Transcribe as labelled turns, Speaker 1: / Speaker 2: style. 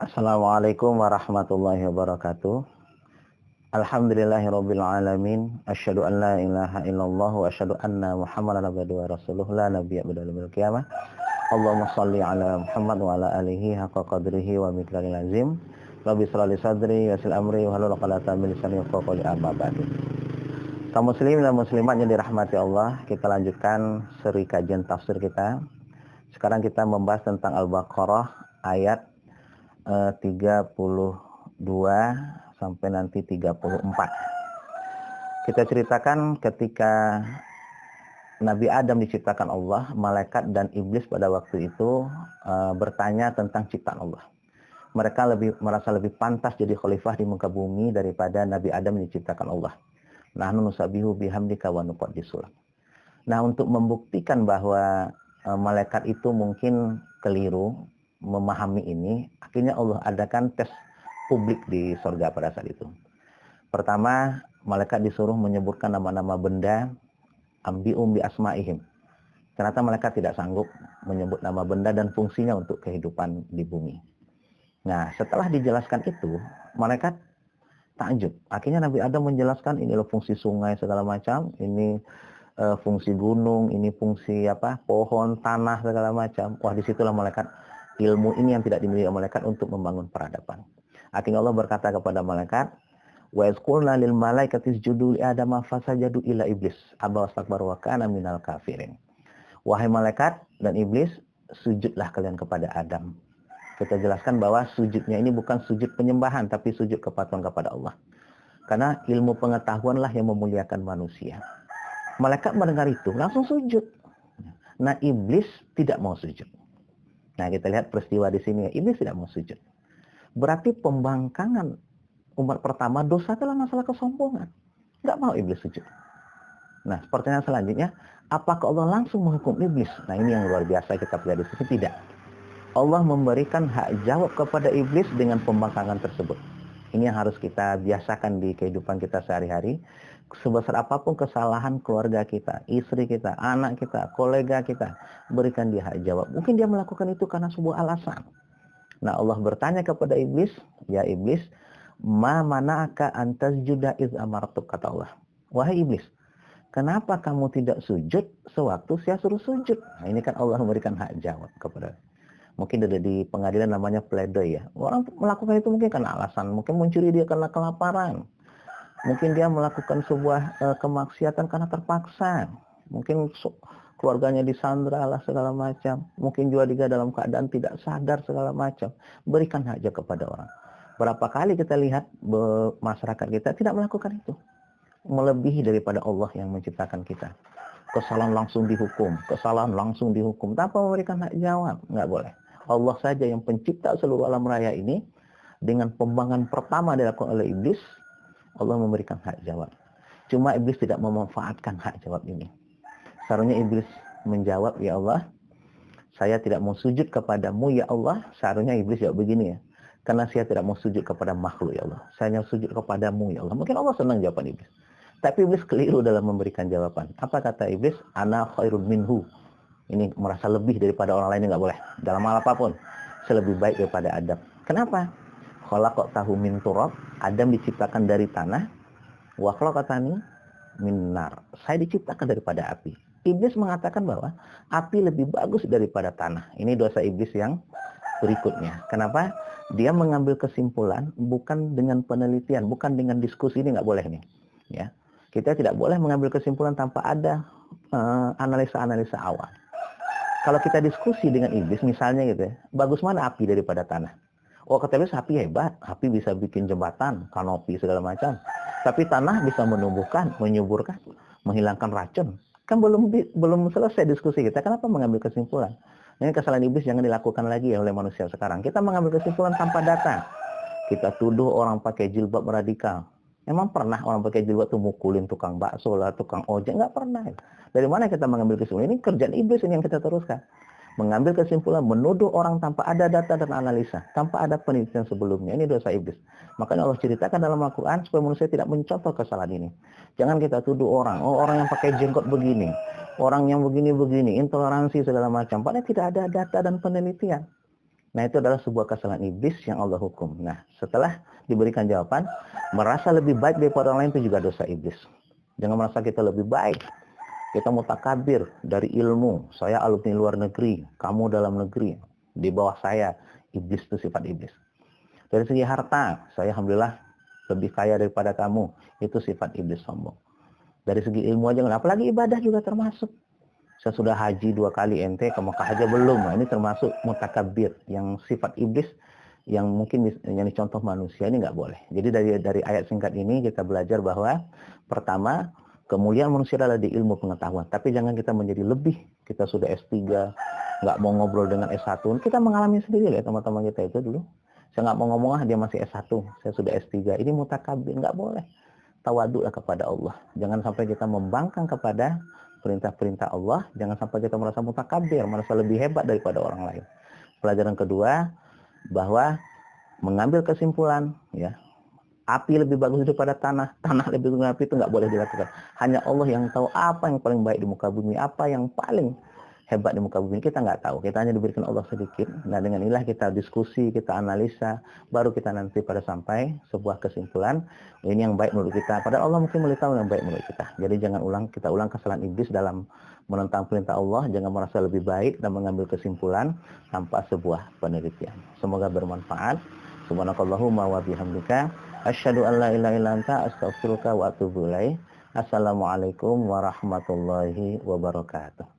Speaker 1: Assalamualaikum warahmatullahi wabarakatuh. Alhamdulillahirabbil alamin. Asyhadu an la ilaha illallah wa asyhadu anna Muhammadan abduhu wa rasuluh la nabiyya ba'dahu yaumil qiyamah. Allahumma shalli ala Muhammad wa ala alihi haqqa qadrihi wa miqdaril azim. Rabbi shrah li sadri wa yassir amri wa hlul 'uqdatam min lisani yafqahu qawli amma ba'du. Kaum muslimin dan muslimat yang dirahmati Allah, kita lanjutkan seri kajian tafsir kita. Sekarang kita membahas tentang Al-Baqarah ayat 32 sampai nanti 34. Kita ceritakan ketika Nabi Adam diciptakan Allah, malaikat dan iblis pada waktu itu bertanya tentang ciptaan Allah. Mereka merasa lebih pantas jadi khalifah di muka bumi daripada Nabi Adam diciptakan Allah. Nahnu nusabbihu bihamdika wa nuqaddisu lak. Nah, untuk membuktikan bahwa malaikat itu mungkin keliru memahami ini, akhirnya Allah adakan tes publik di surga pada saat itu. Pertama, malaikat disuruh menyebutkan nama-nama benda, ambi'um bi asma'ihim. Ternyata malaikat tidak sanggup menyebut nama benda dan fungsinya untuk kehidupan di bumi. Nah, setelah dijelaskan itu, malaikat takjub. Akhirnya Nabi Adam menjelaskan ini loh fungsi sungai segala macam, ini fungsi gunung, ini fungsi pohon, tanah segala macam. Wah, disitulah malaikat ilmu ini yang tidak dimiliki malaikat untuk membangun peradaban. Akhirnya Allah berkata kepada malaikat, wa yasqulna lil malaikati isjudu li adama fasajadu illa iblis aba wastakbara wa kana minal kafirin. Wahai malaikat dan iblis, sujudlah kalian kepada Adam. Kita jelaskan bahwa sujudnya ini bukan sujud penyembahan, tapi sujud kepatuhan kepada Allah. Karena ilmu pengetahuanlah yang memuliakan manusia. Malaikat mendengar itu langsung sujud. Nah, iblis tidak mau sujud. Nah, kita lihat peristiwa di sini. Iblis tidak mau sujud. Berarti pembangkangan umat pertama dosa adalah masalah kesombongan. Nggak mau iblis sujud. Nah, pertanyaan selanjutnya, apakah Allah langsung menghukum iblis? Nah, ini yang luar biasa kita pelajari di sini. Tidak. Allah memberikan hak jawab kepada iblis dengan pembangkangan tersebut. Ini yang harus kita biasakan di kehidupan kita sehari-hari. Sebesar apapun kesalahan keluarga kita, istri kita, anak kita, kolega kita, berikan dia hak jawab. Mungkin dia melakukan itu karena sebuah alasan. Nah, Allah bertanya kepada iblis, ya iblis, ma mana'aka an tasjuda iz amartuk, kata Allah. Wahai iblis, kenapa kamu tidak sujud sewaktu saya suruh sujud? Nah, ini kan Allah memberikan hak jawab kepada. Mungkin ada di pengadilan namanya pledoi ya. Orang melakukan itu mungkin karena alasan, mungkin mencuri dia karena kelaparan. Mungkin dia melakukan sebuah kemaksiatan karena terpaksa. Mungkin keluarganya disandra lah segala macam. Mungkin juga dia dalam keadaan tidak sadar segala macam. Berikan saja kepada orang. Berapa kali kita lihat masyarakat kita tidak melakukan itu. Melebihi daripada Allah yang menciptakan kita. Kesalahan langsung dihukum. Kesalahan langsung dihukum. Tanpa memberikan hak jawab. Nggak boleh. Allah saja yang pencipta seluruh alam raya ini. Dengan pembangunan pertama dilakukan oleh iblis. Allah memberikan hak jawab. Cuma iblis tidak memanfaatkan hak jawab ini. Seharusnya iblis menjawab, ya Allah, saya tidak mau sujud kepadamu, ya Allah. Seharusnya iblis jawab begini ya. Karena saya tidak mau sujud kepada makhluk, ya Allah. Saya hanya sujud kepadamu, ya Allah. Mungkin Allah senang jawaban iblis. Tapi iblis keliru dalam memberikan jawaban. Apa kata iblis? Ana khairun minhu. Ini merasa lebih daripada orang lain, nggak boleh. Dalam hal apapun. Saya lebih baik daripada Adam. Kenapa? Khalaqtahu min turab. Adam diciptakan dari tanah. Wa khalaqtani min nar. Saya diciptakan daripada api. Iblis mengatakan bahwa api lebih bagus daripada tanah. Ini dosa iblis yang berikutnya. Kenapa? Dia mengambil kesimpulan bukan dengan penelitian, bukan dengan diskusi. Ini nggak boleh nih. Ya, kita tidak boleh mengambil kesimpulan tanpa ada analisa-analisa awal. Kalau kita diskusi dengan iblis, misalnya gitu ya, bagus mana api daripada tanah? Oh, kata iblis api hebat, api bisa bikin jembatan, kanopi segala macam. Tapi tanah bisa menumbuhkan, menyuburkan, menghilangkan racun. Kan belum selesai diskusi kita. Kenapa mengambil kesimpulan? Ini kesalahan iblis jangan dilakukan lagi ya oleh manusia sekarang. Kita mengambil kesimpulan tanpa data. Kita tuduh orang pakai jilbab radikal. Emang pernah orang pakai jilbab tuh mukulin tukang bakso lah, tukang ojek? Nggak pernah. Dari mana kita mengambil kesimpulan? Ini kerjaan iblis ini yang kita teruskan. Mengambil kesimpulan, menuduh orang tanpa ada data dan analisa, tanpa ada penelitian sebelumnya. Ini dosa iblis. Makanya Allah ceritakan dalam Al-Quran supaya manusia tidak mencontoh kesalahan ini. Jangan kita tuduh orang, oh orang yang pakai jenggot begini, orang yang begini-begini, intoleransi segala macam. Padahal tidak ada data dan penelitian. Nah, itu adalah sebuah kesalahan iblis yang Allah hukum. Nah, setelah diberikan jawaban, merasa lebih baik daripada orang lain itu juga dosa iblis. Jangan merasa kita lebih baik. Kita mutakabir dari ilmu. Saya alumni luar negeri, kamu dalam negeri. Di bawah saya, iblis itu sifat iblis. Dari segi harta, saya alhamdulillah lebih kaya daripada kamu. Itu sifat iblis sombong. Dari segi ilmu aja, apalagi ibadah juga termasuk. Saya sudah haji 2 kali, ente ke Mekah aja belum. Nah, ini termasuk mutakabir, yang sifat iblis yang mungkin yang contoh manusia ini nggak boleh. Jadi dari ayat singkat ini kita belajar bahwa pertama, kemuliaan manusia adalah di ilmu pengetahuan. Tapi jangan kita menjadi lebih. Kita sudah S3, nggak mau ngobrol dengan S1. Kita mengalami sendiri ya teman-teman kita itu dulu. Saya nggak mau ngomong, dia masih S1, saya sudah S3. Ini mutakabir, nggak boleh. Tawaduklah kepada Allah. Jangan sampai kita membangkang kepada perintah-perintah Allah. Jangan sampai kita merasa mutakabir, merasa lebih hebat daripada orang lain. Pelajaran kedua, bahwa mengambil kesimpulan, ya, api lebih bagus daripada tanah, tanah lebih bagus daripada api, itu nggak boleh dilakukan. Hanya Allah yang tahu apa yang paling baik di muka bumi, apa yang paling hebat di muka bumi, kita nggak tahu. Kita hanya diberikan Allah sedikit. Nah, dengan inilah kita diskusi, kita analisa, baru kita nanti pada sampai sebuah kesimpulan, ini yang baik menurut kita. Padahal Allah mungkin tahu yang baik menurut kita. Jadi jangan kita ulang kesalahan iblis dalam menentang perintah Allah, jangan merasa lebih baik dan mengambil kesimpulan tanpa sebuah penelitian. Semoga bermanfaat. Subhanakallahumma wa bihamdika asyhadu an la ilaha illa anta astaghfiruka wa atubu ilaik. Assalamualaikum warahmatullahi wabarakatuh.